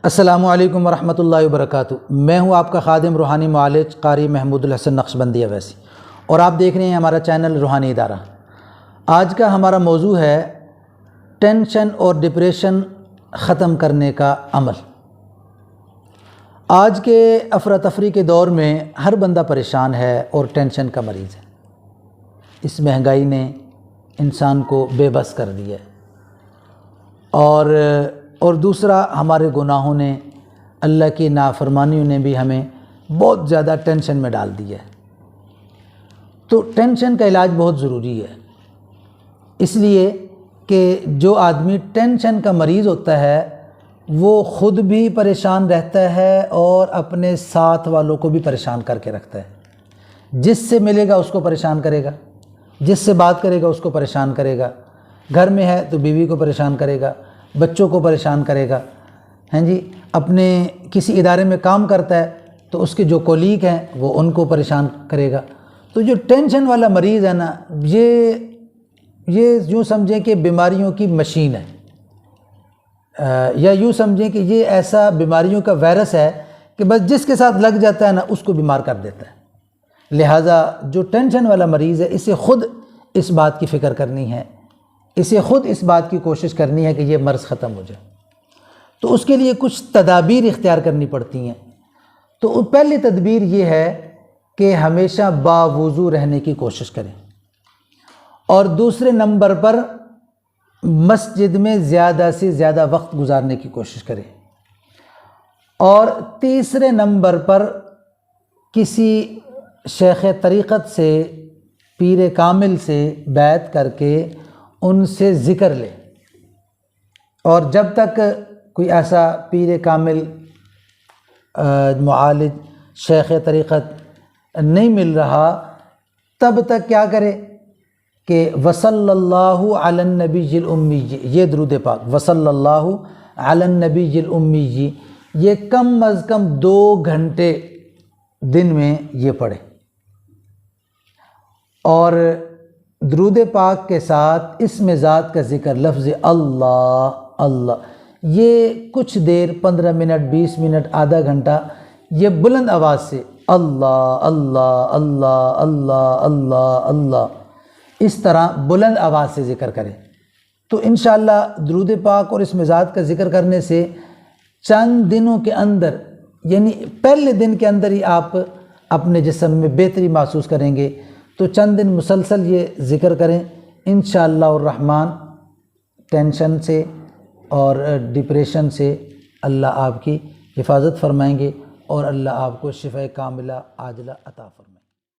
السلام علیکم ورحمۃ اللہ وبرکاتہ۔ میں ہوں آپ کا خادم روحانی معالج قاری محمود الحسن نقشبندی اویسی، اور آپ دیکھ رہے ہیں ہمارا چینل روحانی ادارہ۔ آج کا ہمارا موضوع ہے ٹینشن اور ڈپریشن ختم کرنے کا عمل۔ آج کے افراتفری کے دور میں ہر بندہ پریشان ہے اور ٹینشن کا مریض ہے۔ اس مہنگائی نے انسان کو بے بس کر دیا ہے، اور دوسرا ہمارے گناہوں نے، اللہ کی نافرمانیوں نے بھی ہمیں بہت زیادہ ٹینشن میں ڈال دیا ہے۔ تو ٹینشن کا علاج بہت ضروری ہے، اس لیے کہ جو آدمی ٹینشن کا مریض ہوتا ہے وہ خود بھی پریشان رہتا ہے اور اپنے ساتھ والوں کو بھی پریشان کر کے رکھتا ہے۔ جس سے ملے گا اس کو پریشان کرے گا، جس سے بات کرے گا اس کو پریشان کرے گا، گھر میں ہے تو بیوی کو پریشان کرے گا، بچوں کو پریشان کرے گا، اپنے کسی ادارے میں کام کرتا ہے تو اس کے جو کولیگ ہیں وہ ان کو پریشان کرے گا۔ تو جو ٹینشن والا مریض ہے نا، یہ یوں سمجھیں کہ بیماریوں کی مشین ہے، یا یوں سمجھیں کہ یہ ایسا بیماریوں کا وائرس ہے کہ بس جس کے ساتھ لگ جاتا ہے نا اس کو بیمار کر دیتا ہے۔ لہٰذا جو ٹینشن والا مریض ہے اسے خود اس بات کی فکر کرنی ہے، اسے خود اس بات کی کوشش کرنی ہے کہ یہ مرض ختم ہو جائے۔ تو اس کے لیے کچھ تدابیر اختیار کرنی پڑتی ہیں۔ تو پہلی تدبیر یہ ہے کہ ہمیشہ باوضو رہنے کی کوشش کریں، اور دوسرے نمبر پر مسجد میں زیادہ سے زیادہ وقت گزارنے کی کوشش کریں، اور تیسرے نمبر پر کسی شیخ طریقت سے، پیر کامل سے بیعت کر کے ان سے ذکر لے، اور جب تک کوئی ایسا پیر کامل، معالج، شیخ طریقت نہیں مل رہا تب تک کیا کرے کہ وصلی اللہ علی النبی الامی، یہ درود پاک وصلی اللہ علی النبی الامی، یہ کم از کم 2 گھنٹے دن میں یہ پڑھے، اور درود پاک کے ساتھ اسم ذات کا ذکر، لفظ اللہ اللہ، یہ کچھ دیر 15 منٹ 20 منٹ آدھا گھنٹہ یہ بلند آواز سے اللہ اللہ اللہ اللہ اللہ اللہ اس طرح بلند آواز سے ذکر کریں۔ تو انشاءاللہ درود پاک اور اسم ذات کا ذکر کرنے سے چند دنوں کے اندر، یعنی پہلے دن کے اندر ہی آپ اپنے جسم میں بہتری محسوس کریں گے۔ تو چند دن مسلسل یہ ذکر کریں، انشاءاللہ الرحمن ٹینشن سے اور ڈپریشن سے اللہ آپ کی حفاظت فرمائیں گے، اور اللہ آپ کو شفاء کاملہ عاجلہ عطا فرمائیں گے۔